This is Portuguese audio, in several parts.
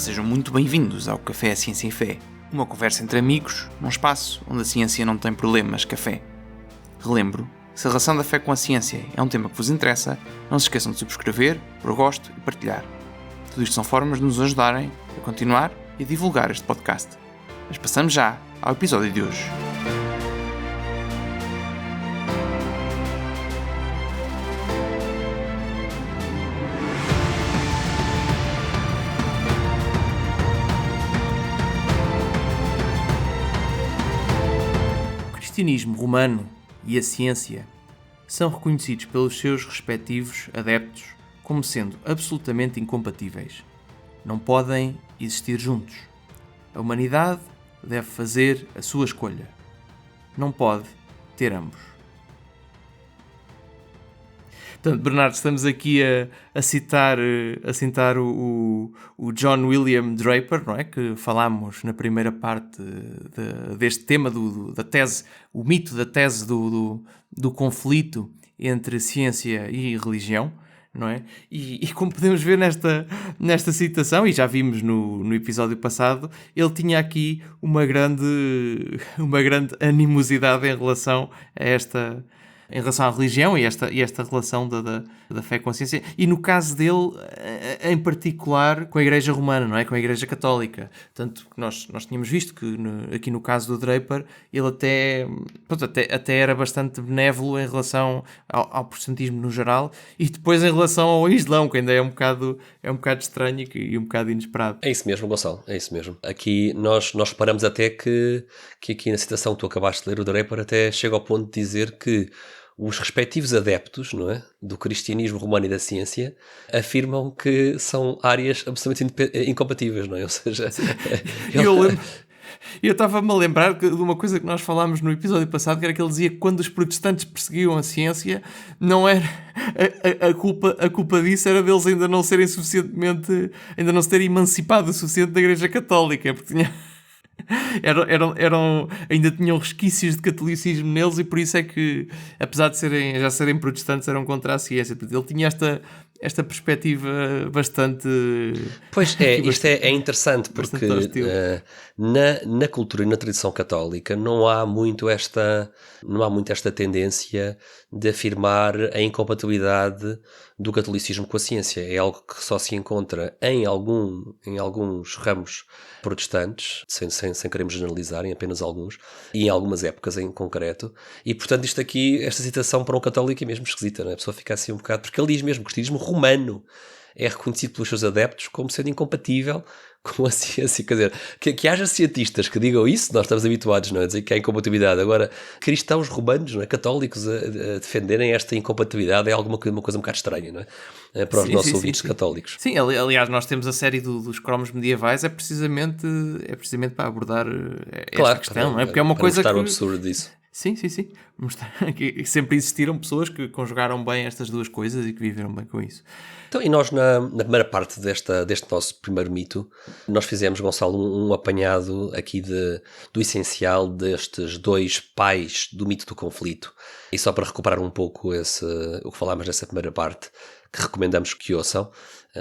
Sejam muito bem-vindos ao Café Ciência e Fé, uma conversa entre amigos, num espaço onde a ciência não tem problemas café. Relembro, se a relação da fé com a ciência é um tema que vos interessa, não se esqueçam de subscrever, por gosto e partilhar. Tudo isto são formas de nos ajudarem a continuar e a divulgar este podcast. Mas passamos já ao episódio de hoje. O cristianismo romano e a ciência são reconhecidos pelos seus respectivos adeptos como sendo absolutamente incompatíveis. Não podem existir juntos. A humanidade deve fazer a sua escolha. Não pode ter ambos. Portanto, Bernardo, estamos aqui a citar o John William Draper, não é? Que falámos na primeira parte deste tema da tese, o mito da tese do conflito entre ciência e religião, não é? E como podemos ver nesta citação, e já vimos no episódio passado, ele tinha aqui uma grande animosidade em relação à religião e esta relação da fé com a ciência, e no caso dele, em particular, com a Igreja Romana, não é? Com a Igreja Católica. Tanto que nós tínhamos visto que aqui no caso do Draper, ele até era bastante benévolo em relação ao protestantismo no geral, e depois em relação ao Islão, que ainda é um bocado estranho e um bocado inesperado. É isso mesmo, Gonçalo, é isso mesmo. Aqui nós reparamos até que aqui na citação que tu acabaste de ler, o Draper até chega ao ponto de dizer que os respectivos adeptos, não é, do cristianismo romano e da ciência afirmam que são áreas absolutamente incompatíveis, não é? Ou seja, eu estava-me a lembrar de uma coisa que nós falámos no episódio passado, que era que ele dizia que quando os protestantes perseguiam a ciência, não era a culpa disso era deles ainda não serem suficientemente, ainda não se terem emancipado o suficiente da Igreja Católica, porque ainda tinham resquícios de catolicismo neles, e por isso é que, apesar de já serem protestantes, eram contra a ciência. Portanto, ele tinha esta perspectiva bastante... Pois é, isto é interessante, porque na cultura e na tradição católica não há muito esta tendência de afirmar a incompatibilidade do catolicismo com a ciência. É algo que só se encontra em alguns ramos protestantes, sem queremos generalizar, em apenas alguns, e em algumas épocas em concreto. E, portanto, esta citação para um católico é mesmo esquisita, não é? A pessoa fica assim um bocado... Porque ele diz mesmo que o cristianismo romano é reconhecido pelos seus adeptos como sendo incompatível com a ciência. Quer dizer, que haja cientistas que digam isso, nós estamos habituados, não é? A dizer que há incompatibilidade. Agora, cristãos romanos, não é? Católicos a defenderem esta incompatibilidade é uma coisa um bocado estranha, não é? Para os nossos ouvintes católicos. Sim, aliás, nós temos a série dos cromos medievais, é precisamente para abordar esta questão, não é? Porque é uma coisa que... o absurdo disso. Sim. Mostrar que sempre existiram pessoas que conjugaram bem estas duas coisas e que viveram bem com isso. Então, e nós na primeira parte deste nosso primeiro mito, nós fizemos, Gonçalo, um apanhado aqui do essencial destes dois pais do mito do conflito. E só para recuperar um pouco o que falámos nessa primeira parte, que recomendamos que ouçam,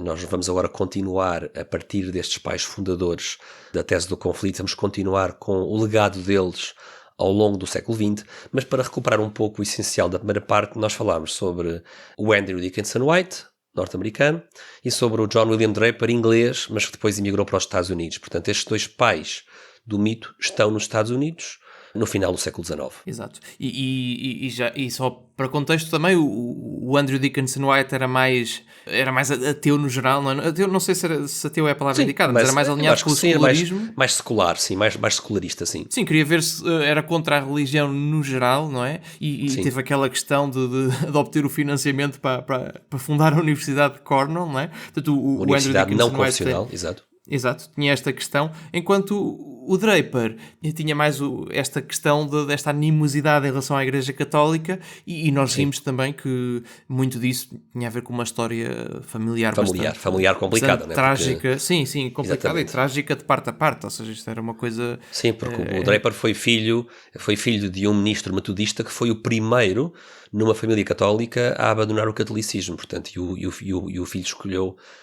nós vamos agora continuar a partir destes pais fundadores da tese do conflito, vamos continuar com o legado deles ao longo do século XX, mas para recuperar um pouco o essencial da primeira parte, nós falámos sobre o Andrew Dickinson White, norte-americano, e sobre o John William Draper, inglês, mas que depois emigrou para os Estados Unidos. Portanto, estes dois pais do mito estão nos Estados Unidos no final do século XIX. Exato. E só para contexto também, o Andrew Dickinson White era mais ateu no geral, não é? Ateu, não sei se ateu é a palavra indicada, mas era mais alinhado com o secularismo. Mais secular, sim, mais secularista, sim. Sim, queria ver se era contra a religião no geral, não é? E teve aquela questão de obter o financiamento para fundar a Universidade de Cornell, não é? Portanto, o Universidade Andrew não confessional, Exato, tinha esta questão, enquanto o Draper tinha mais esta questão desta animosidade em relação à Igreja Católica, e nós vimos também que muito disso tinha a ver com uma história familiar complicada, né? Trágica, sim, complicada. Exatamente. E trágica de parte a parte, ou seja, isto era uma coisa... Sim, porque o Draper foi filho de um ministro metodista que foi o primeiro numa família católica a abandonar o catolicismo, portanto, e o filho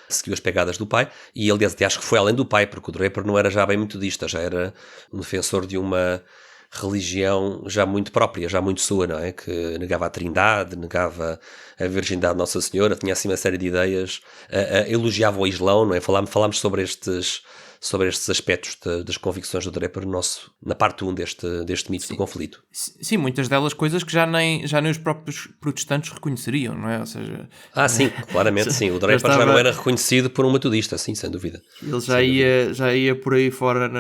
seguiu as pegadas do pai, e aliás até acho que foi além do pai, porque o Draper não era já bem metodista, já era um defensor de uma religião já muito própria, já muito sua, não é? Que negava a Trindade, negava a virgindade de Nossa Senhora, tinha assim uma série de ideias, elogiava o Islão, não é? Falámos sobre estes aspectos das convicções do Draper na parte 1 deste mito do conflito. Sim, muitas delas coisas que já nem os próprios protestantes reconheceriam, não é? Ou seja... sim, claramente sim. O Draper já não era reconhecido por um metodista, sim, sem dúvida. Ele já ia por aí fora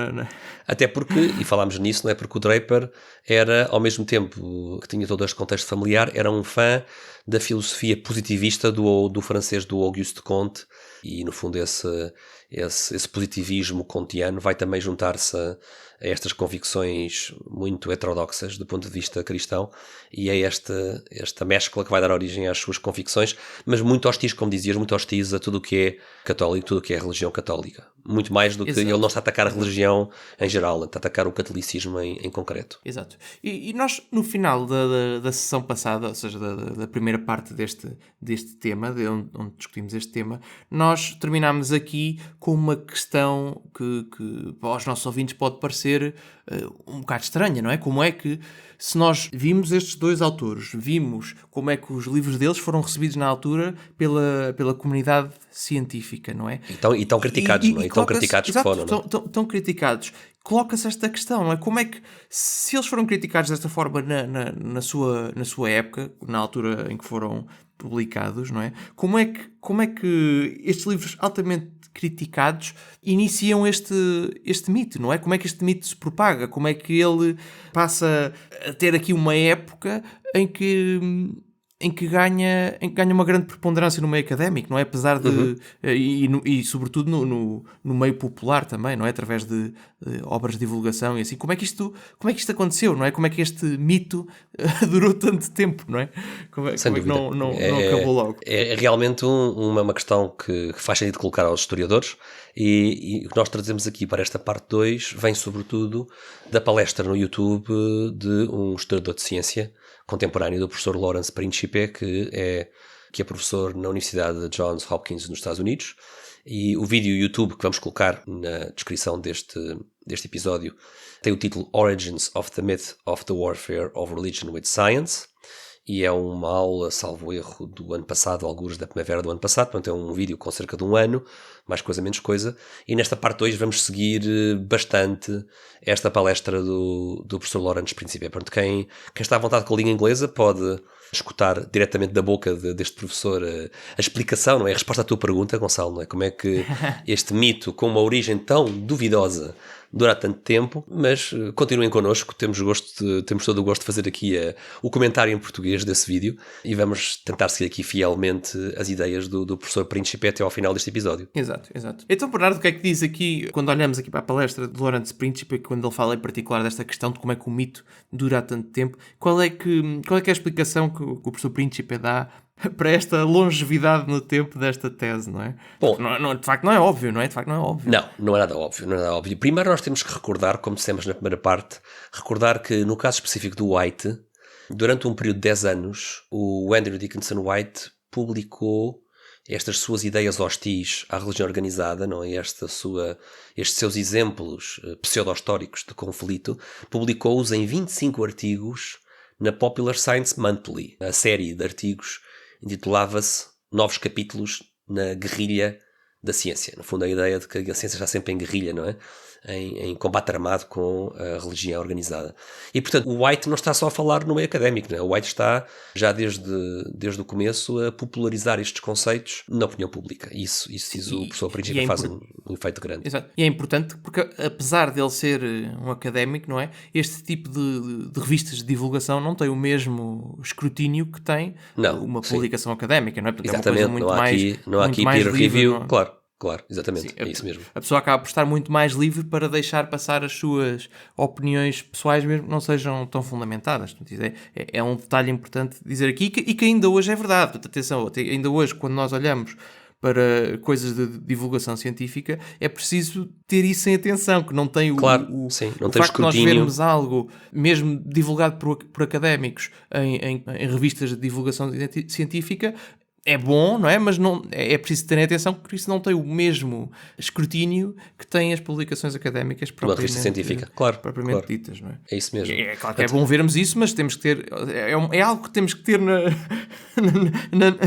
Até porque, e falámos nisso, não é? Porque o Draper era, ao mesmo tempo que tinha todo este contexto familiar, era um fã da filosofia positivista do francês do Auguste Comte, e no fundo esse positivismo kantiano vai também juntar-se a estas convicções muito heterodoxas do ponto de vista cristão, e é esta mescla que vai dar origem às suas convicções, mas muito hostis, como dizias, muito hostis a tudo o que é católico, tudo o que é religião católica. Muito mais do que ele não está a atacar a religião em geral, ele está a atacar o catolicismo em concreto. Exato. E nós, no final da sessão passada, ou seja, da primeira parte deste tema, onde discutimos este tema, nós terminámos aqui com uma questão que aos nossos ouvintes pode parecer um bocado estranha, não é? Como é que, se nós vimos estes dois autores, vimos como é que os livros deles foram recebidos na altura pela comunidade científica, não é? E tão criticados, não é? E tão criticados que foram, não é? Tão criticados. Coloca-se esta questão, não é? Como é que, se eles foram criticados desta forma na sua época, na altura em que foram publicados, não é? Como é que estes livros altamente criticados iniciam este mito, não é? Como é que este mito se propaga? Como é que ele passa a ter aqui uma época em que ganha uma grande preponderância no meio académico, não é? Apesar de... E sobretudo no meio popular também, não é? Através de obras de divulgação e assim. Como é que isto aconteceu, não é? Como é que este mito durou tanto tempo, não é? Como é que não acabou logo? É realmente uma questão que faz sentido colocar aos historiadores, e o que nós trazemos aqui para esta parte 2 vem sobretudo da palestra no YouTube de um historiador de ciência contemporâneo do professor Lawrence Principe, que é professor na Universidade de Johns Hopkins nos Estados Unidos, e o vídeo YouTube que vamos colocar na descrição deste episódio tem o título Origins of the Myth of the Warfare of Religion with Science, e é uma aula, salvo erro, do ano passado, alguns da primavera do ano passado, portanto é um vídeo com cerca de um ano, mais coisa menos coisa, e nesta parte 2 vamos seguir bastante esta palestra do professor Lawrence Principe. Portanto, quem está à vontade com a língua inglesa pode escutar diretamente da boca deste professor a explicação, não é? A resposta à tua pergunta, Gonçalo, não é? Como é que este mito, com uma origem tão duvidosa, dura tanto tempo, mas continuem connosco, temos todo o gosto de fazer aqui o comentário em português desse vídeo, e vamos tentar seguir aqui fielmente as ideias do professor Principe até ao final deste episódio. Exato. Então, Bernardo, o que é que diz aqui, quando olhamos aqui para a palestra de Lawrence Principe, quando ele fala em particular desta questão de como é que o mito dura tanto tempo, qual é que é a explicação que o professor Principe dá para esta longevidade no tempo desta tese, não é? Bom, de facto não é óbvio, não é? Não é nada óbvio. Primeiro nós temos que recordar, como dissemos na primeira parte, que no caso específico do White, durante um período de 10 anos, o Andrew Dickinson White publicou estas suas ideias hostis à religião organizada, não é? Estes seus exemplos pseudo-históricos de conflito, publicou-os em 25 artigos na Popular Science Monthly. A série de artigos intitulava-se Novos Capítulos na Guerrilha da Ciência. No fundo, a ideia de que a ciência está sempre em guerrilha, não é? Em combate armado com a religião organizada. E, portanto, o White não está só a falar no meio académico, não é? O White está, já desde o começo, a popularizar estes conceitos na opinião pública. Isso diz o professor Príncipe, faz um efeito grande. Exato. E é importante porque, apesar dele ser um académico, não é? Este tipo de revistas de divulgação não tem o mesmo escrutínio que tem uma publicação académica, não é? Portanto, exatamente, é uma coisa não há aqui peer review, Claro, exatamente, sim, é isso mesmo. A pessoa acaba por estar muito mais livre para deixar passar as suas opiniões pessoais, mesmo que não sejam tão fundamentadas. É um detalhe importante dizer aqui e que ainda hoje é verdade. Portanto, atenção, ainda hoje, quando nós olhamos para coisas de divulgação científica, é preciso ter isso em atenção, que não tem o facto de nós vermos algo, mesmo divulgado por académicos em revistas de divulgação científica, é bom, não é? Mas não, é preciso terem atenção porque isso não tem o mesmo escrutínio que têm as publicações académicas Uma revista científica, claro. ditas, não é? É isso mesmo. É claro que é bom vermos isso, mas temos que ter... É algo que temos que ter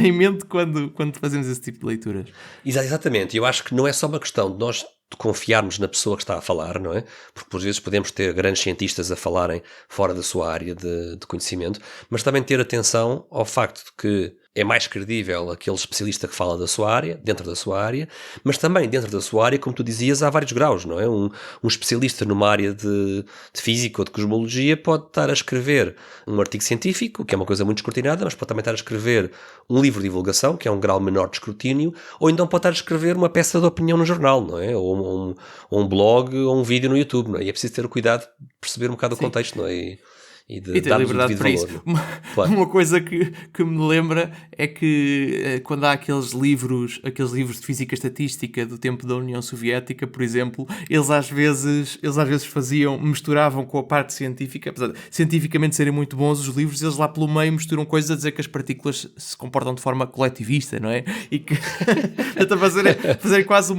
em mente quando fazemos esse tipo de leituras. Exatamente. Eu acho que não é só uma questão de nós confiarmos na pessoa que está a falar, não é? Porque por vezes podemos ter grandes cientistas a falarem fora da sua área de conhecimento, mas também ter atenção ao facto de que é mais credível aquele especialista que fala da sua área, dentro da sua área, mas também dentro da sua área, como tu dizias, há vários graus, não é? Um especialista numa área de física ou de cosmologia pode estar a escrever um artigo científico, que é uma coisa muito escrutinada, mas pode também estar a escrever um livro de divulgação, que é um grau menor de escrutínio, ou então pode estar a escrever uma peça de opinião no jornal, não é? Ou um blog, ou um vídeo no YouTube, não é? E é preciso ter o cuidado de perceber um bocado o contexto, não é? E ter liberdade para isso. Claro. Uma coisa que me lembra é que quando há aqueles livros de física estatística do tempo da União Soviética, por exemplo, eles às vezes misturavam com a parte científica, apesar de cientificamente serem muito bons os livros, eles lá pelo meio misturam coisas a dizer que as partículas se comportam de forma coletivista, não é? E que até fazerem quase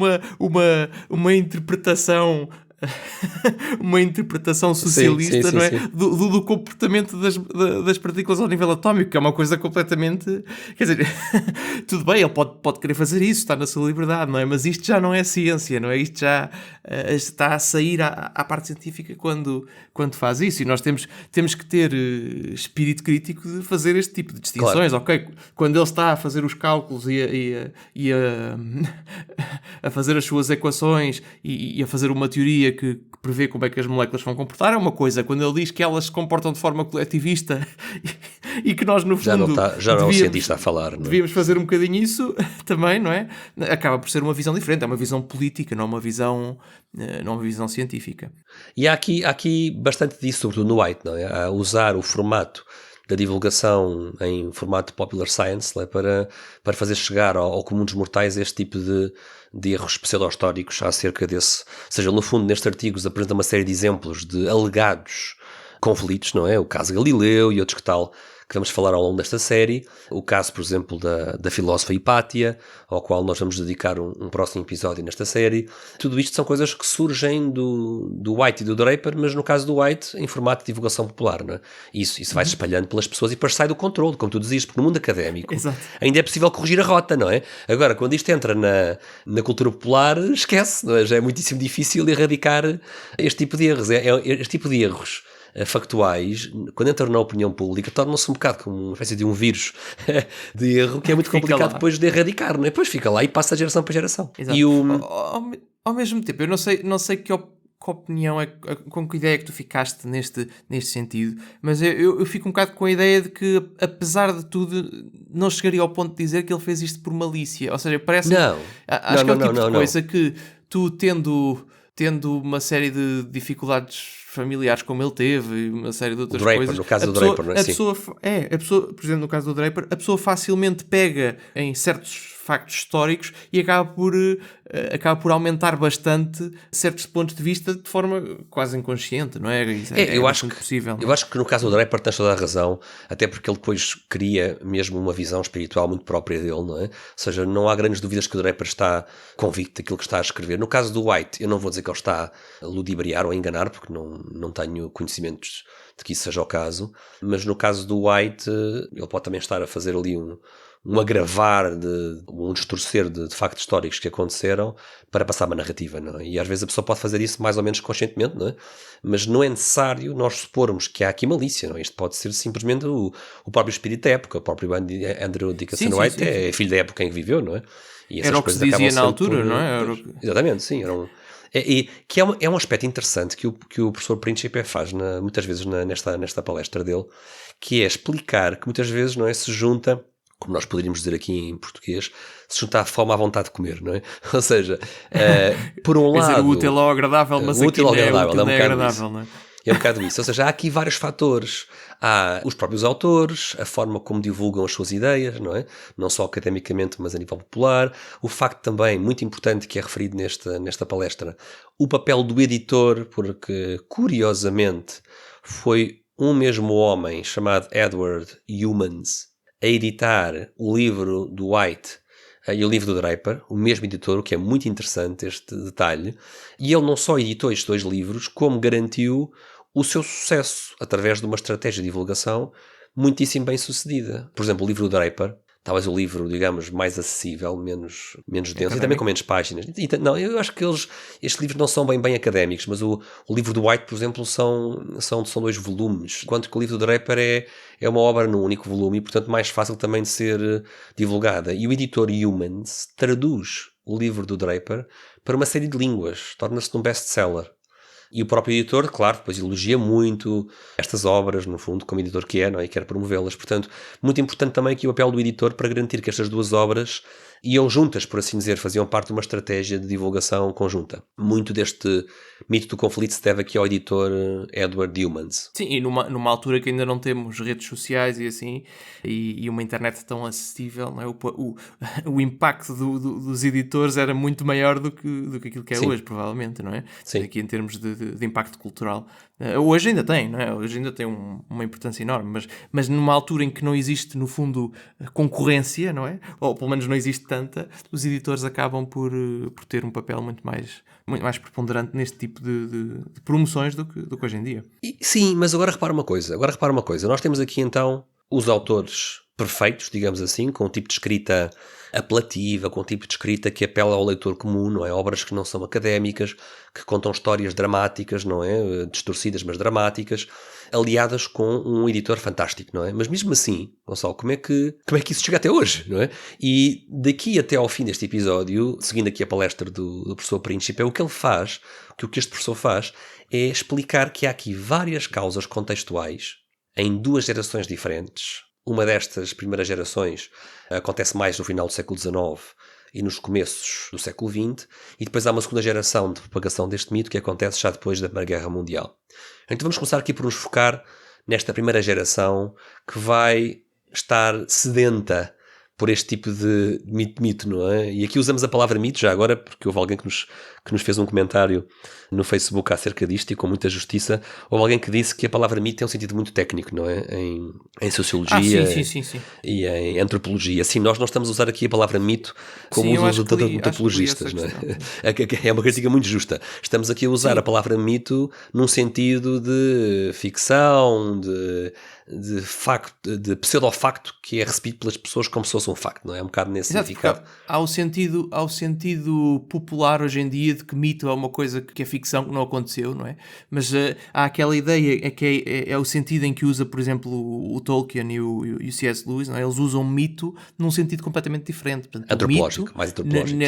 uma interpretação socialista, sim, não é? Sim. Do comportamento das partículas ao nível atómico, que é uma coisa completamente... Quer dizer, tudo bem, ele pode querer fazer isso, está na sua liberdade, não é? Mas isto já não é ciência, não é? Isto já está a sair à parte científica quando faz isso. E nós temos que ter espírito crítico de fazer este tipo de distinções, claro. ok? Quando ele está a fazer os cálculos e a fazer as suas equações e a fazer uma teoria que prevê como é que as moléculas vão comportar, é uma coisa. Quando ele diz que elas se comportam de forma coletivista e que nós, no fundo... Já não é o cientista a falar, não é? Devíamos fazer um bocadinho isso também, não é? Acaba por ser uma visão diferente. É uma visão política, não é uma visão científica. E há aqui bastante disso, sobretudo no White, não é? A usar o formato da divulgação em formato popular science, né, para fazer chegar ao comum dos mortais este tipo de erros pseudo-históricos acerca desse. Ou seja, no fundo, nestes artigos apresenta uma série de exemplos de alegados conflitos, não é? O caso Galileu e outros que vamos falar ao longo desta série. O caso, por exemplo, da filósofa Hipátia, ao qual nós vamos dedicar um próximo episódio nesta série. Tudo isto são coisas que surgem do White e do Draper, mas no caso do White, em formato de divulgação popular, não é? Isso vai-se espalhando pelas pessoas e depois sai do controle, como tu dizias, porque no mundo académico ainda é possível corrigir a rota, não é? Agora, quando isto entra na cultura popular, esquece, não é? Já é muitíssimo difícil erradicar este tipo de erros. Este tipo de erros factuais, quando entram na opinião pública, tornam-se um bocado como uma espécie de um vírus de erro que é muito complicado depois de erradicar, não é? Depois fica lá e passa de geração para geração. Exato. E ao mesmo tempo, eu não sei que opinião com que ideia é que tu ficaste neste sentido, mas eu fico um bocado com a ideia de que, apesar de tudo, não chegaria ao ponto de dizer que ele fez isto por malícia. Ou seja, parece... Acho que é o tipo de coisa que tu, tendo uma série de dificuldades familiares como ele teve e uma série de outras coisas... No caso do Draper, não é? A pessoa, por exemplo, no caso do Draper, a pessoa facilmente pega em certos factos históricos e acaba por aumentar bastante certos pontos de vista de forma quase inconsciente, não é? Eu acho que no caso do Draper tens toda a razão, até porque ele depois cria mesmo uma visão espiritual muito própria dele, não é? Ou seja, não há grandes dúvidas que o Draper está convicto daquilo que está a escrever. No caso do White, eu não vou dizer que ele está a ludibriar ou a enganar, porque não tenho conhecimentos de que isso seja o caso, mas no caso do White, ele pode também estar a fazer ali um agravar, um distorcer de factos históricos que aconteceram para passar uma narrativa, não é? E às vezes a pessoa pode fazer isso mais ou menos conscientemente, não é? Mas não é necessário nós supormos que há aqui malícia, não é? Isto pode ser simplesmente o próprio espírito da época. O próprio Andrew Dickinson White é filho da época em que viveu, não é? E era o que se dizia na altura, não é? Exatamente, sim. Que é um aspecto interessante que o professor Príncipe faz muitas vezes nesta palestra dele, que é explicar que muitas vezes, não é, se junta, como nós poderíamos dizer aqui em português, se junta a fome à vontade de comer, não é? Ou seja, por um lado... o útil ao agradável, mas aqui não é agradável, não é? É um bocado isso. Ou seja, há aqui vários fatores. Há os próprios autores, a forma como divulgam as suas ideias, não é? Não só academicamente, mas a nível popular. O facto também, muito importante, que é referido nesta palestra, o papel do editor, porque, curiosamente, foi um mesmo homem chamado Edward Humans a editar o livro do White e o livro do Draper, o mesmo editor, o que é muito interessante este detalhe, e ele não só editou estes 2 livros, como garantiu o seu sucesso através de uma estratégia de divulgação muitíssimo bem sucedida. Por exemplo, o livro do Draper, talvez o livro, digamos, mais acessível, menos denso, e também com menos páginas. Não, eu acho que estes livros não são bem académicos, mas o livro do White, por exemplo, são 2 volumes, enquanto que o livro do Draper é uma obra num único volume e, portanto, mais fácil também de ser divulgada. E o editor Humans traduz o livro do Draper para uma série de línguas, torna-se um best-seller. E o próprio editor, claro, depois elogia muito estas obras, no fundo, como editor que é, não é? E quer promovê-las. Portanto, muito importante também aqui o papel do editor para garantir que estas 2 obras iam juntas, por assim dizer, faziam parte de uma estratégia de divulgação conjunta. Muito deste mito do conflito se deve aqui ao editor Edward Humans. Sim, e numa altura que ainda não temos redes sociais e assim, e uma internet tão acessível, não é? O impacto dos editores era muito maior do que aquilo que é hoje, provavelmente, não é? Sim. Aqui em termos de impacto cultural. Hoje ainda tem, não é? Hoje ainda tem uma importância enorme, mas numa altura em que não existe, no fundo, concorrência, não é? Ou pelo menos não existe tanta, os editores acabam por ter um papel muito mais preponderante neste tipo de promoções do que hoje em dia. Sim, mas agora repara uma coisa. Nós temos aqui então os autores perfeitos, digamos assim, com um tipo de escrita apelativa, com um tipo de escrita que apela ao leitor comum, não é? Obras que não são académicas, que contam histórias dramáticas, não é? Distorcidas, mas dramáticas, aliadas com um editor fantástico, não é? Mas mesmo assim, Gonçalo, como é que isso chega até hoje, não é? E daqui até ao fim deste episódio, seguindo aqui a palestra do professor Príncipe, o que ele faz, o que este professor faz, é explicar que há aqui várias causas contextuais em 2 gerações diferentes. Uma destas primeiras gerações acontece mais no final do século XIX e nos começos do século XX, e depois há uma segunda geração de propagação deste mito que acontece já depois da Primeira Guerra Mundial. Então vamos começar aqui por nos focar nesta primeira geração que vai estar sedenta por este tipo de mito, não é? E aqui usamos a palavra mito já agora, porque houve alguém que nos fez um comentário no Facebook acerca disto, e com muita justiça, houve alguém que disse que a palavra mito tem um sentido muito técnico, não é? Em sociologia Sim. E em antropologia. Sim, nós não estamos a usar aqui a palavra mito como usam os antropologistas, não é? É uma crítica muito justa. Estamos aqui a usar a palavra mito num sentido de ficção, de facto, de pseudo-facto que é recebido pelas pessoas como se fosse um facto, não é? É um bocado nesse significado. Há o sentido popular hoje em dia de que mito é uma coisa que é ficção, que não aconteceu, não é? Mas há aquela ideia que é o sentido em que usa, por exemplo, o Tolkien e o C.S. Lewis, não é? Eles usam mito num sentido completamente diferente. Portanto, antropológico, mais antropológico.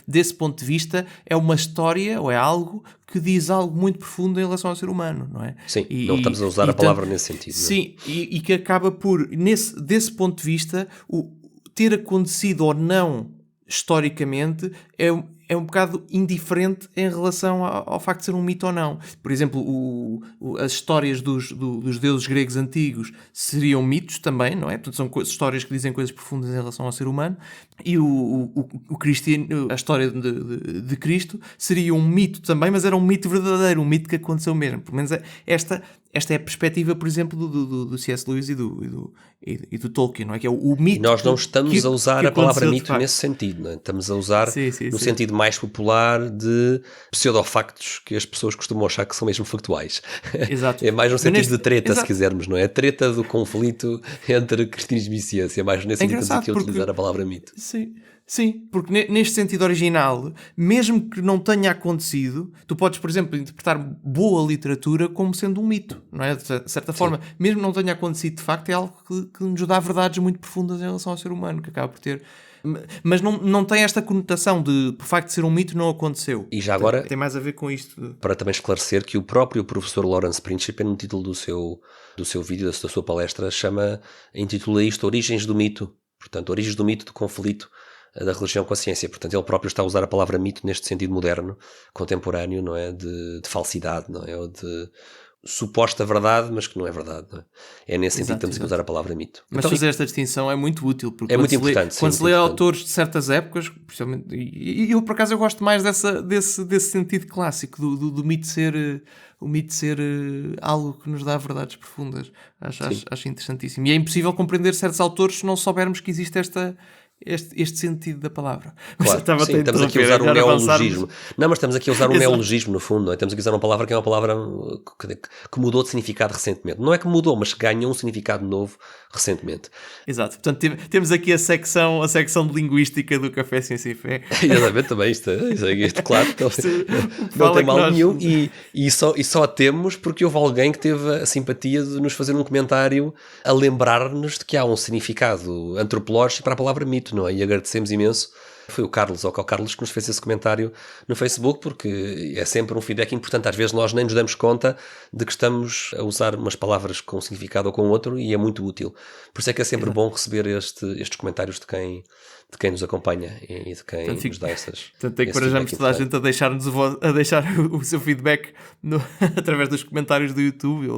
Desse ponto de vista, é uma história ou é algo que diz algo muito profundo em relação ao ser humano, não é? Sim, não estamos a usar a palavra nesse sentido. Sim, e que acaba por, desse ponto de vista, ter acontecido ou não historicamente é um bocado indiferente em relação ao facto de ser um mito ou não. Por exemplo, as histórias dos deuses gregos antigos seriam mitos também, não é? Portanto, são histórias que dizem coisas profundas em relação ao ser humano. E a história de Cristo seria um mito também, mas era um mito verdadeiro, um mito que aconteceu mesmo. Pelo menos esta é a perspectiva, por exemplo, do C.S. Lewis e do Tolkien, não é? Que é o mito. E nós não estamos a usar a palavra mito nesse sentido, não é? Estamos a usar no sentido mais popular de pseudofactos que as pessoas costumam achar que são mesmo factuais. Exato. É mais no sentido de treta, se quisermos, não é? A treta do conflito entre cristianismo e ciência. É mais nesse sentido que estamos aqui a utilizar a palavra mito. Sim, porque neste sentido original, mesmo que não tenha acontecido, tu podes, por exemplo, interpretar boa literatura como sendo um mito, não é? De certa forma, mesmo que não tenha acontecido de facto, é algo que nos dá verdades muito profundas em relação ao ser humano, que acaba por ter... Mas não tem esta conotação de, por facto de ser um mito, não aconteceu. E já agora... Tem mais a ver com isto. Para também esclarecer que o próprio professor Lawrence Príncipe, no título do seu vídeo, da sua palestra, intitula isto Origens do Mito. Portanto, Origens do Mito, do conflito da religião com a ciência. Portanto, ele próprio está a usar a palavra mito neste sentido moderno, contemporâneo, não é? De falsidade, não é? Ou de suposta verdade, mas que não é verdade. Não é? É nesse sentido que temos que usar a palavra mito. Mas então, fazer esta distinção é muito útil, porque é muito importante. Quando se lê autores de certas épocas, principalmente, e eu por acaso eu gosto mais desse sentido clássico, do mito ser... O mito ser algo que nos dá verdades profundas. Acho interessantíssimo. E é impossível compreender certos autores se não soubermos que existe este sentido da palavra. Claro, sim, estamos aqui a usar um neologismo. Não, mas estamos aqui a usar um neologismo, no fundo. Não é? Estamos aqui a usar uma palavra que é uma palavra que mudou de significado recentemente. Não é que mudou, mas que ganhou um significado novo recentemente. Exato. Portanto, temos aqui a secção de linguística do Café Ciência e Fé. Exatamente, também isto claro, não tem mal nenhum e só a temos porque houve alguém que teve a simpatia de nos fazer um comentário a lembrar-nos de que há um significado antropológico para a palavra mito, não é? E agradecemos imenso. Foi o Carlos que nos fez esse comentário no Facebook, porque é sempre um feedback importante. Às vezes nós nem nos damos conta de que estamos a usar umas palavras com um significado ou com outro e é muito útil. Por isso é que é sempre bom receber estes comentários de quem nos acompanha e de quem nos dá essas... Portanto, encorajamos toda a gente a deixar o seu feedback através dos comentários do YouTube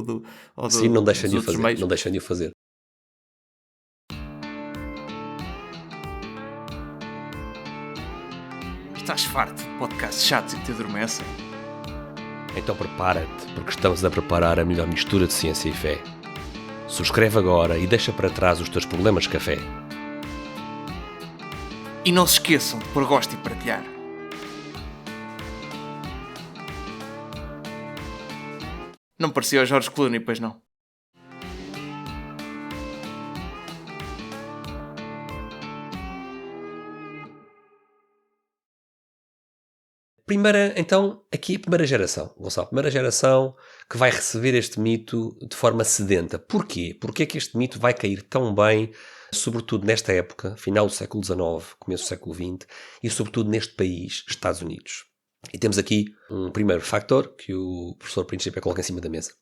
ou Sim, não deixem de o fazer. Estás farto de podcasts chatos e que te adormecem? Então prepara-te, porque estamos a preparar a melhor mistura de ciência e fé. Subscreve agora e deixa para trás os teus problemas de café. E não se esqueçam de pôr gosto e partilhar. Não parecia o George Clooney, pois não? Aqui a primeira geração, Gonçalo, a primeira geração que vai receber este mito de forma sedenta. Porquê? Porque é que este mito vai cair tão bem, sobretudo nesta época, final do século XIX, começo do século XX, e sobretudo neste país, Estados Unidos? E temos aqui um primeiro factor que o professor Príncipe coloca em cima da mesa.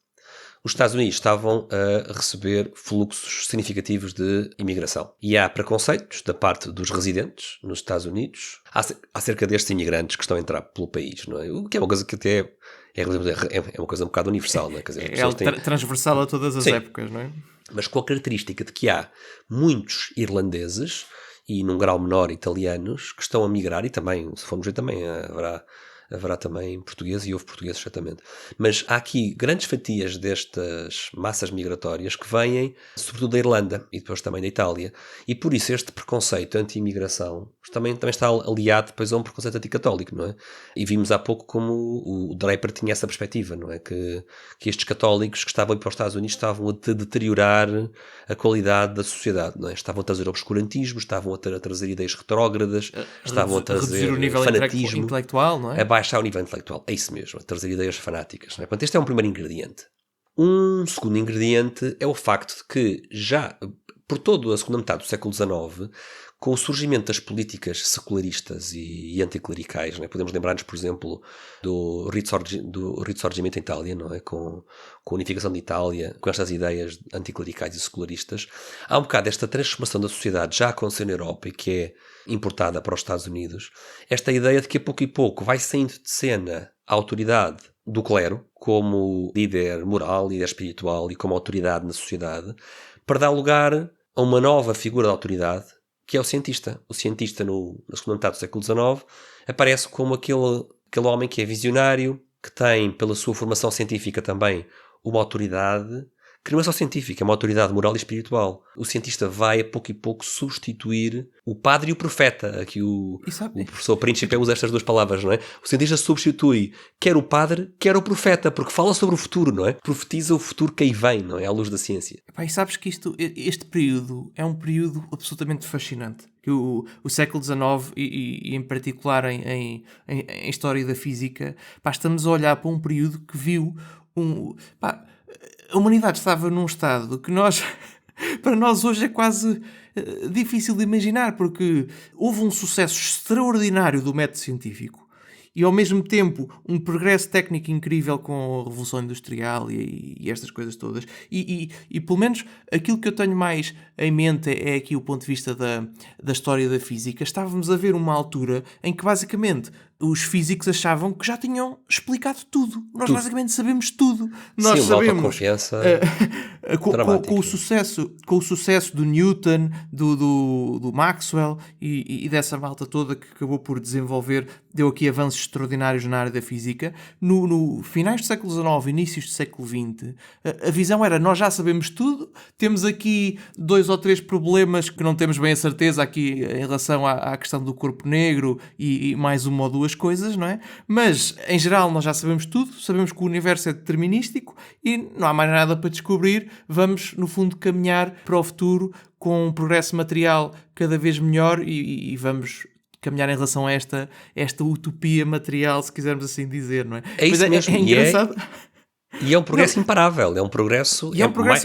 Os Estados Unidos estavam a receber fluxos significativos de imigração. E há preconceitos da parte dos residentes nos Estados Unidos acerca destes imigrantes que estão a entrar pelo país, não é? O que é uma coisa que até é uma coisa um bocado universal, não é? Quer dizer, transversal a todas as épocas, não é? Mas com a característica de que há muitos irlandeses e, num grau menor, italianos que estão a migrar, e também, se formos ver, também haverá também portugueses, e houve portugueses certamente. Mas há aqui grandes fatias destas massas migratórias que vêm, sobretudo da Irlanda e depois também da Itália. E por isso este preconceito anti-imigração também está aliado depois a um preconceito anticatólico, não é? E vimos há pouco como o Draper tinha essa perspectiva, não é? Que estes católicos que estavam para os Estados Unidos estavam a deteriorar a qualidade da sociedade, não é? Estavam a trazer obscurantismo, estavam a trazer ideias retrógradas, estavam a trazer o nível fanatismo intelectual, não é? Baixar o nível intelectual, é isso mesmo, a trazer ideias fanáticas. Não é? Portanto, este é um primeiro ingrediente. Um segundo ingrediente é o facto de que já por toda a segunda metade do século XIX, com o surgimento das políticas secularistas e anticlericais, não é? Podemos lembrar-nos, por exemplo, do Risorgimento em Itália, não é? Com a unificação de Itália, com estas ideias anticlericais e secularistas, há um bocado esta transformação da sociedade já acontecendo na Europa e que é importada para os Estados Unidos, esta ideia de que a pouco e pouco vai saindo de cena a autoridade do clero como líder moral, líder espiritual e como autoridade na sociedade, para dar lugar a uma nova figura de autoridade, que é o cientista. O cientista, na segunda metade do século XIX, aparece como aquele homem que é visionário, que tem, pela sua formação científica também, uma autoridade que não é só científica, é uma autoridade moral e espiritual. O cientista vai, a pouco e pouco, substituir o padre e o profeta. Aqui o professor Príncipe usa estas duas palavras, não é? O cientista substitui quer o padre, quer o profeta, porque fala sobre o futuro, não é? Profetiza o futuro que aí vem, não é? À luz da ciência. E sabes que este período é um período absolutamente fascinante. Que o século XIX e em particular em história da física, estamos a olhar para um período que viu a humanidade estava num estado que para nós hoje é quase difícil de imaginar, porque houve um sucesso extraordinário do método científico e ao mesmo tempo um progresso técnico incrível com a Revolução Industrial e estas coisas todas. E pelo menos aquilo que eu tenho mais em mente é aqui o ponto de vista da história da física. Estávamos a ver uma altura em que basicamente os físicos achavam que já tinham explicado tudo. Nós basicamente sabemos tudo. Nós sabemos autoconfiança com o sucesso do Newton, do Maxwell e dessa malta toda que acabou por desenvolver, deu aqui avanços extraordinários na área da física. No finais do século XIX, inícios do século XX, a visão era: nós já sabemos tudo, temos aqui 2 ou 3 problemas que não temos bem a certeza aqui em relação à questão do corpo negro e mais uma ou duas coisas, não é? Mas, em geral, nós já sabemos tudo, sabemos que o universo é determinístico e não há mais nada para descobrir. Vamos, no fundo, caminhar para o futuro com um progresso material cada vez melhor e vamos caminhar em relação a esta utopia material, se quisermos assim dizer, não é? É isso mesmo. É engraçado. E é um progresso imparável, é um progresso,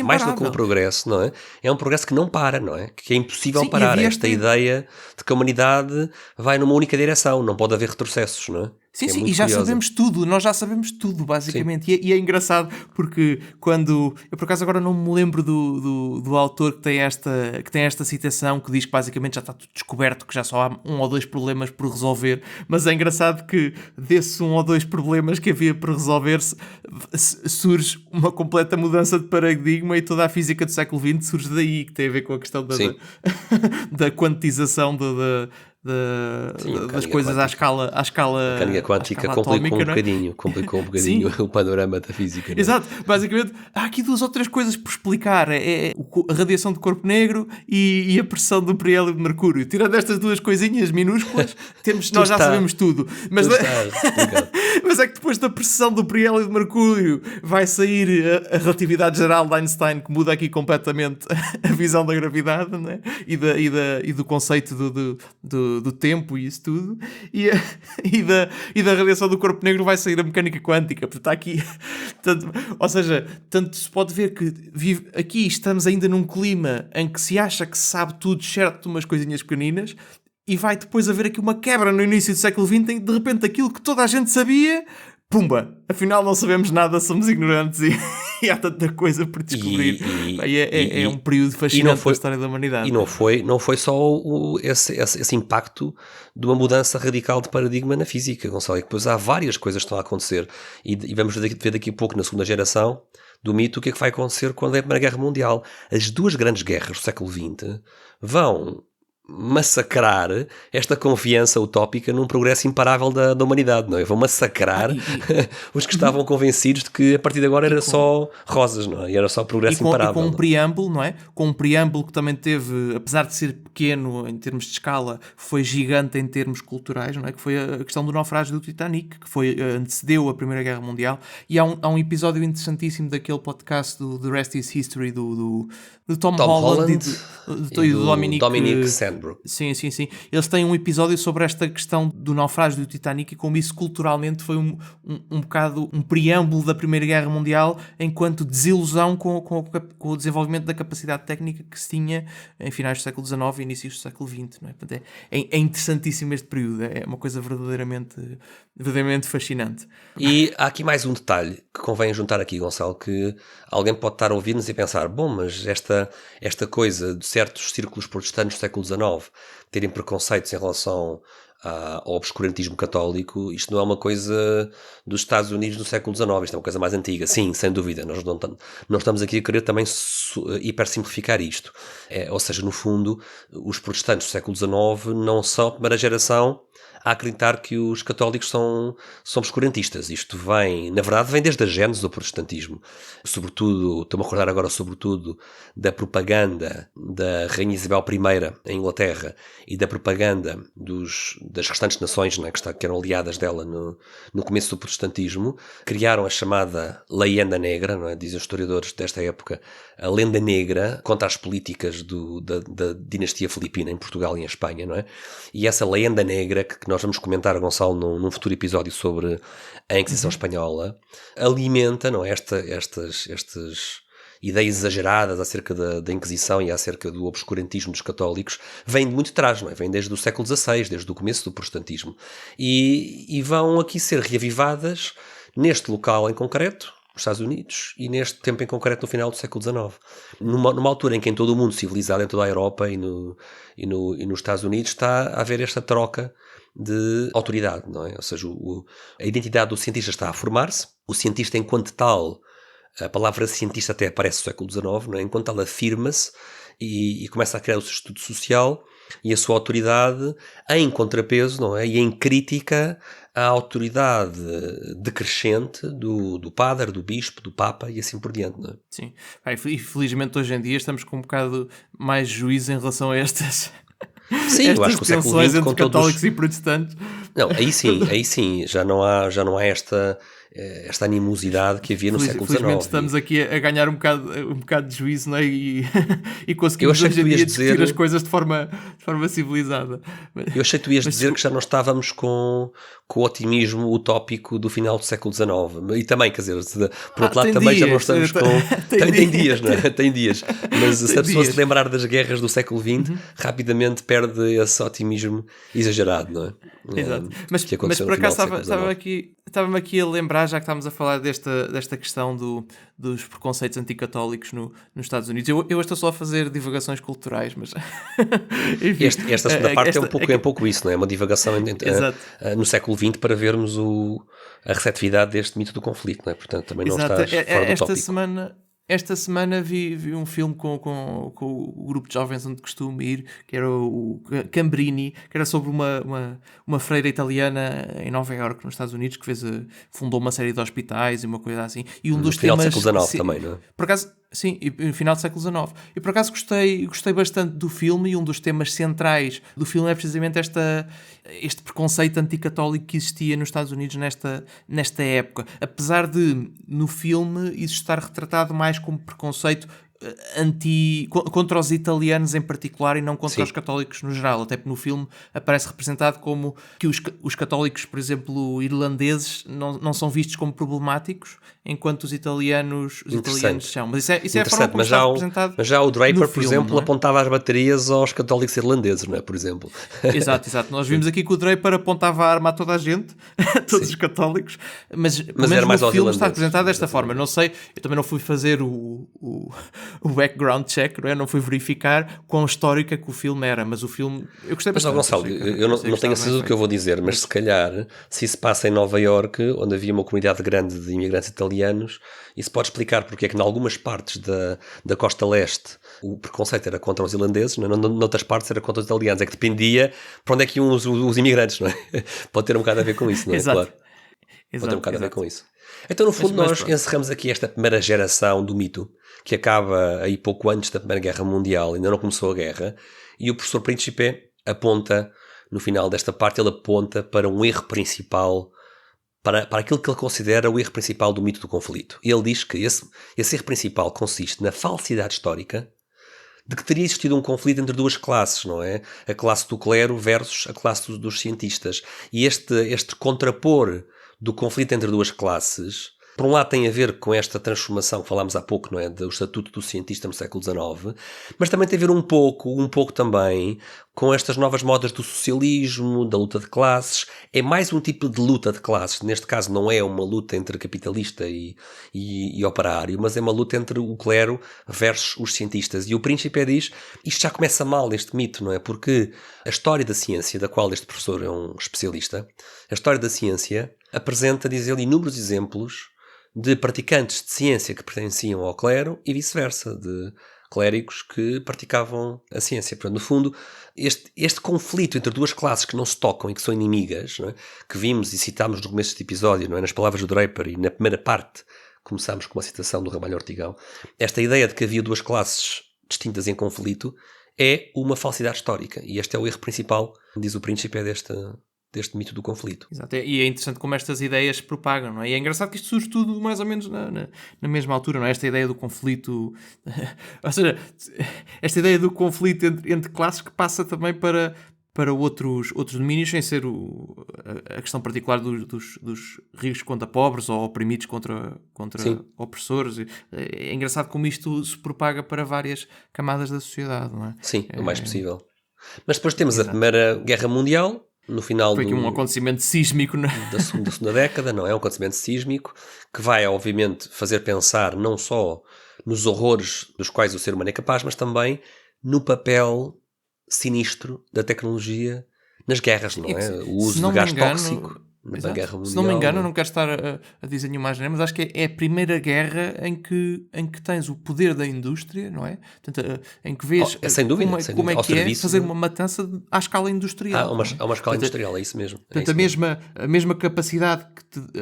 mais do que um progresso, não é? É um progresso que não para, não é? Que é impossível parar. Esta ideia de que a humanidade vai numa única direção, não pode haver retrocessos, não é? Sim, e já sabemos tudo, nós já sabemos tudo, basicamente. E é engraçado porque quando... Eu, por acaso, agora não me lembro do autor que tem esta citação, que diz que basicamente já está tudo descoberto, que já só há 1 ou 2 problemas por resolver, mas é engraçado que desses 1 ou 2 problemas que havia por resolver surge uma completa mudança de paradigma e toda a física do século XX surge daí, que tem a ver com a questão da quantização das coisas quântica. à escala a mecânica quântica complicou um bocadinho o panorama da física. Exato, basicamente há aqui 2 ou 3 coisas por explicar: a radiação do corpo negro e a pressão do periélio e de mercúrio. Tirando estas 2 coisinhas minúsculas, nós já sabemos tudo. Mas é que depois da pressão do periélio e de mercúrio vai sair a relatividade geral de Einstein, que muda aqui completamente a visão da gravidade, não é? e do conceito do tempo e isso tudo, e da radiação do corpo negro vai sair a mecânica quântica. Portanto, está aqui ou seja, tanto se pode ver que aqui estamos ainda num clima em que se acha que se sabe tudo, certo, de umas coisinhas pequeninas, e vai depois haver aqui uma quebra no início do século XX em que de repente aquilo que toda a gente sabia, pumba, afinal não sabemos nada, somos ignorantes e há tanta coisa por descobrir. É um período fascinante da história da humanidade. E não foi só esse impacto de uma mudança radical de paradigma na física, Gonçalo, e depois há várias coisas que estão a acontecer e vamos ver daqui a pouco, na segunda geração do mito, o que é que vai acontecer quando é a Primeira Guerra Mundial. As 2 grandes guerras do século XX vão massacrar esta confiança utópica num progresso imparável da humanidade, não é? Vão massacrar os que estavam convencidos de que a partir de agora era só rosas, não é? E era só progresso imparável. E com um preâmbulo, não é? Com um preâmbulo que também teve, apesar de ser pequeno em termos de escala, foi gigante em termos culturais, não é? Que foi a questão do naufrágio do Titanic, que antecedeu a Primeira Guerra Mundial. E há um episódio interessantíssimo daquele podcast do The Rest is History do Tom Holland e do Dominic Sandbrook. Sim. Eles têm um episódio sobre esta questão do naufrágio do Titanic e como isso culturalmente foi um bocado um preâmbulo da Primeira Guerra Mundial enquanto desilusão com o desenvolvimento da capacidade técnica que se tinha em finais do século XIX e inícios do século XX. Não é? Portanto, é interessantíssimo este período. É uma coisa verdadeiramente fascinante. E há aqui mais um detalhe que convém juntar aqui, Gonçalo, que alguém pode estar a ouvir-nos e pensar: bom, mas esta coisa de certos círculos protestantes do século XIX terem preconceitos em relação ao obscurantismo católico, isto não é uma coisa dos Estados Unidos no século XIX, isto é uma coisa mais antiga. Sim, sem dúvida, nós não estamos aqui a querer também hipersimplificar isto. Ou seja, no fundo, os protestantes do século XIX não são a primeira geração a acreditar que os católicos são obscurantistas. Isto na verdade, vem desde a gênese do protestantismo. Sobretudo, estou-me a recordar agora, da propaganda da Rainha Isabel I em Inglaterra e da propaganda das restantes nações, não é, que eram aliadas dela no começo do protestantismo. Criaram a chamada Leyenda Negra, não é? Dizem os historiadores desta época, a lenda negra contra as políticas da dinastia filipina em Portugal e em Espanha, não é? E essa lenda negra que nós vamos comentar, Gonçalo, num futuro episódio sobre a Inquisição Espanhola, alimenta, não é, ideias exageradas acerca da Inquisição e acerca do obscurantismo dos católicos, vêm de muito atrás, não é? Vêm desde o século XVI, desde o começo do protestantismo. E vão aqui ser reavivadas neste local em concreto, nos Estados Unidos, e neste tempo em concreto no final do século XIX. Numa altura em que em todo o mundo civilizado, em toda a Europa e nos Estados Unidos, está a haver esta troca de autoridade, não é? Ou seja, a identidade do cientista está a formar-se, o cientista enquanto tal, a palavra cientista até aparece no século XIX, não é? Enquanto tal afirma-se e começa a criar o seu estudo social e a sua autoridade em contrapeso, não é? E em crítica à autoridade decrescente do padre, do bispo, do papa e assim por diante, não é? Sim, e felizmente hoje em dia estamos com um bocado mais juízo em relação a estas... Sim, eu acho que o século XX entre católicos e protestantes. Não, aí sim, já não há esta animosidade que havia no século XIX. Felizmente estamos aqui a ganhar um bocado de juízo, não é? E conseguimos hoje em dia discutir as coisas de forma civilizada. Eu achei que tu ias dizer que já não estávamos com o otimismo utópico do final do século XIX. E também, quer dizer, por outro lado também já não estamos com... Tem dias, não é? Tem dias. Mas se a pessoa se lembrar das guerras do século XX, rapidamente perde esse otimismo exagerado, não é? Exato. Mas por acaso estava-me aqui a lembrar, já que estávamos a falar desta questão dos preconceitos anticatólicos nos Estados Unidos. Eu estou só a fazer divagações culturais, mas... Enfim, esta segunda parte é um pouco isso, não é? Uma divagação no século XX para vermos a receptividade deste mito do conflito, não é? Portanto, também não estás fora do tópico. Esta semana vi um filme com o grupo de jovens onde costumo ir, que era o Cambrini, que era sobre uma freira italiana em Nova Iorque, nos Estados Unidos, que fundou uma série de hospitais e uma coisa assim. E dos final do século XIX também, não é? Por acaso, sim, e no final do século XIX. E por acaso gostei bastante do filme, e um dos temas centrais do filme é precisamente este preconceito anticatólico que existia nos Estados Unidos nesta época. Apesar de, no filme, isso estar retratado mais como preconceito contra os italianos em particular e não contra os católicos no geral, até porque no filme aparece representado como que os católicos, por exemplo, irlandeses, não são vistos como problemáticos, enquanto os italianos são. Mas isso é a forma como está representado. Mas já o Draper, por exemplo, apontava as baterias aos católicos irlandeses, não é? Por exemplo. Exato. Nós vimos aqui que o Draper apontava a arma a toda a gente, a todos os católicos, mas era mais no filme está representado desta forma. Não sei, eu também não fui fazer o background check, não fui verificar quão histórica que o filme era, mas o filme eu gostei bastante. Mas, Gonçalo, eu não tenho a certeza do que eu vou dizer, mas se calhar, se isso passa em Nova Iorque, onde havia uma comunidade grande de imigrantes italianos, isso pode explicar porque é que em algumas partes da costa leste o preconceito era contra os irlandeses, noutras partes era contra os italianos. É que dependia para onde é que iam os imigrantes, não é? Pode ter um bocado a ver com isso, não é? Exato. Claro. Pode ter um bocado a ver com isso. Então, no fundo, nós encerramos aqui esta primeira geração do mito, que acaba aí pouco antes da Primeira Guerra Mundial, ainda não começou a guerra, e o professor Príncipe aponta, no final desta parte, ele aponta para um erro principal, para aquilo que ele considera o erro principal do mito do conflito. E ele diz que esse erro principal consiste na falsidade histórica de que teria existido um conflito entre duas classes, não é? A classe do clero versus a classe dos cientistas. E este contrapor do conflito entre duas classes, por um lado tem a ver com esta transformação que falámos há pouco, não é? Do estatuto do cientista no século XIX, mas também tem a ver um pouco também com estas novas modas do socialismo, da luta de classes. É mais um tipo de luta de classes. Neste caso não é uma luta entre capitalista e operário, mas é uma luta entre o clero versus os cientistas. E o Príncipe diz, isto já começa mal, este mito, não é? Porque a história da ciência, da qual este professor é um especialista, a história da ciência apresenta, diz ele, inúmeros exemplos de praticantes de ciência que pertenciam ao clero e vice-versa, de clérigos que praticavam a ciência. Portanto, no fundo, este conflito entre duas classes que não se tocam e que são inimigas, não é? Que vimos e citámos no começo deste episódio, não é? Nas palavras do Draper, e na primeira parte começámos com uma citação do Ramalho Ortigão, esta ideia de que havia duas classes distintas em conflito é uma falsidade histórica. E este é o erro principal, diz o Príncipe, deste mito do conflito. Exato, e é interessante como estas ideias se propagam, não é? E é engraçado que isto surge tudo mais ou menos na mesma altura, não é? Esta ideia do conflito, ou seja, esta ideia do conflito entre classes que passa também para para outros domínios, sem ser a questão particular dos ricos contra pobres ou oprimidos contra opressores. É engraçado como isto se propaga para várias camadas da sociedade, não é? Sim, o mais possível. Mas depois temos a Primeira Guerra Mundial, no final foi aqui um acontecimento sísmico da segunda década, não é? Um acontecimento sísmico que vai, obviamente, fazer pensar não só nos horrores dos quais o ser humano é capaz, mas também no papel sinistro da tecnologia nas guerras, não é? O uso de gás tóxico na Guerra Mundial. Se não me engano, eu não quero estar a dizer nenhuma asneira, mas acho que é a primeira guerra em que tens o poder da indústria, não é? Portanto, em que vês sem dúvida, como é que é fazer uma matança à escala industrial. Há uma escala industrial, é isso mesmo. Portanto, a mesma capacidade,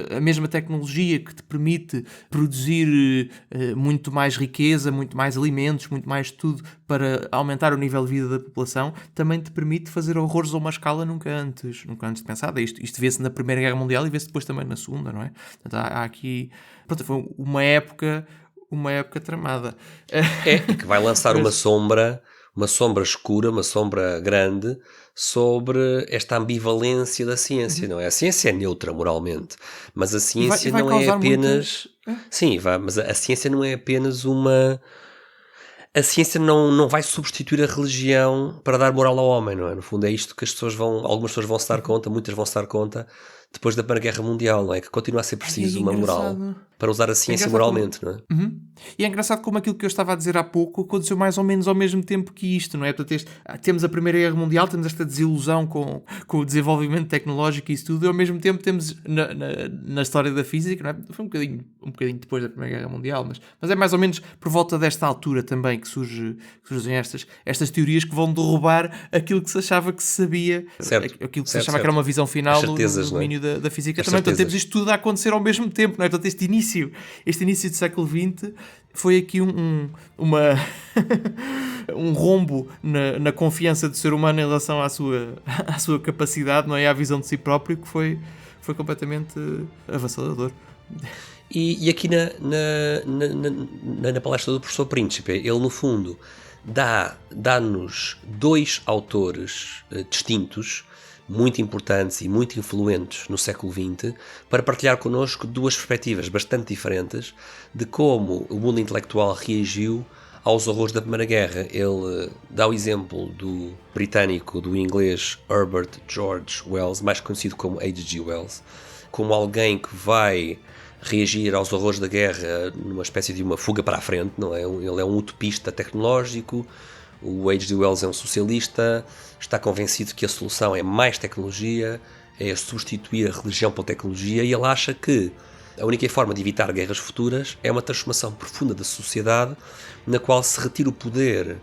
a mesma tecnologia que te permite produzir muito mais riqueza, muito mais alimentos, muito mais tudo para aumentar o nível de vida da população, também te permite fazer horrores a uma escala nunca antes pensada. Isto vê-se na Primeira Guerra Mundial e vê-se depois também na Segunda, não é? Portanto, há aqui... Pronto, foi uma época tramada. E que vai lançar uma sombra escura, uma sombra grande sobre esta ambivalência da ciência, não é? A ciência é neutra moralmente, mas a ciência não é apenas... Sim, mas a ciência não é apenas uma... A ciência não vai substituir a religião para dar moral ao homem, não é? No fundo é isto que algumas pessoas vão se dar conta, muitas vão se dar conta depois da Primeira Guerra Mundial, não é? Que continua a ser preciso uma moral para usar a ciência moralmente, não é? E é engraçado como aquilo que eu estava a dizer há pouco aconteceu mais ou menos ao mesmo tempo que isto, não é? Portanto, temos a Primeira Guerra Mundial, temos esta desilusão com o desenvolvimento tecnológico e isso tudo, e ao mesmo tempo temos na história da física, não é? Foi um bocadinho depois da Primeira Guerra Mundial, mas é mais ou menos por volta desta altura também que surgem estas teorias que vão derrubar aquilo que se achava que se sabia, aquilo que se achava que era uma visão final no domínio da física também. Portanto, temos isto tudo a acontecer ao mesmo tempo, não é? Portanto, este início do século XX foi aqui um rombo na confiança do ser humano em relação à sua capacidade, não é? À visão de si próprio, que foi completamente avassalador. E aqui na palestra do professor Príncipe, ele no fundo dá-nos dois autores distintos, muito importantes e muito influentes no século XX, para partilhar connosco duas perspectivas bastante diferentes de como o mundo intelectual reagiu aos horrores da Primeira Guerra. Ele dá o exemplo do britânico, do inglês Herbert George Wells, mais conhecido como H.G. Wells, como alguém que vai reagir aos horrores da guerra numa espécie de uma fuga para a frente, não é? Ele é um utopista tecnológico. O H.G. Wells é um socialista, está convencido que a solução é mais tecnologia, é substituir a religião pela tecnologia, e ele acha que a única forma de evitar guerras futuras é uma transformação profunda da sociedade, na qual se retira o poder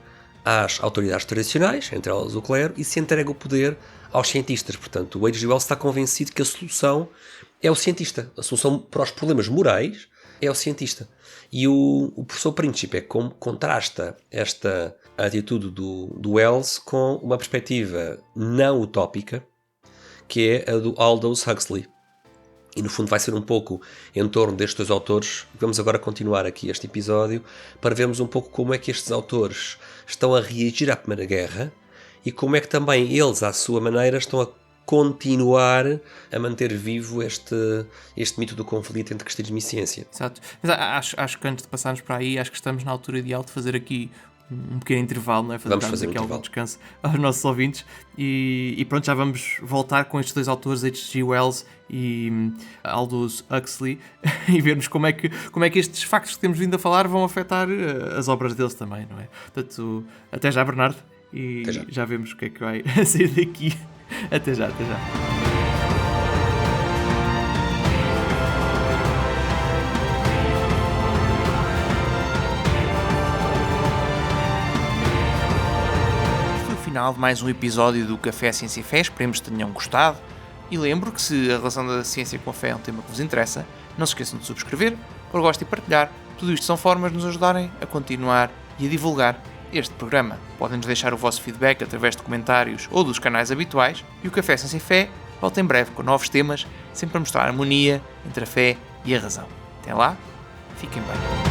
às autoridades tradicionais, entre elas o clero, e se entrega o poder aos cientistas. Portanto, o H.G. Wells está convencido que a solução é o cientista. A solução para os problemas morais é o cientista. E o professor Príncipe contrasta esta atitude do Wells com uma perspectiva não utópica, que é a do Aldous Huxley. E no fundo vai ser um pouco em torno destes dois autores. Vamos agora continuar aqui este episódio para vermos um pouco como é que estes autores estão a reagir à Primeira Guerra e como é que também eles, à sua maneira, estão a continuar a manter vivo este mito do conflito entre cristianismo e ciência. Exato. Mas acho que antes de passarmos para aí, acho que estamos na altura ideal de fazer aqui um pequeno intervalo, não é? Vamos fazer aqui algum descanso aos nossos ouvintes e pronto, já vamos voltar com estes dois autores, H.G. Wells e Aldous Huxley, e vermos como é que estes factos que temos vindo a falar vão afetar as obras deles também, não é? Portanto, até já, Bernardo, e já vemos o que é que vai sair daqui. Até já. Final de mais um episódio do Café Ciência e Fé, esperemos que tenham gostado, e lembro que se a relação da ciência com a fé é um tema que vos interessa, não se esqueçam de subscrever, pôr gosto e partilhar. Tudo isto são formas de nos ajudarem a continuar e a divulgar este programa. Podem-nos deixar o vosso feedback através de comentários ou dos canais habituais, e o Café Ciência e Fé volta em breve com novos temas, sempre a mostrar a harmonia entre a fé e a razão. Até lá, fiquem bem.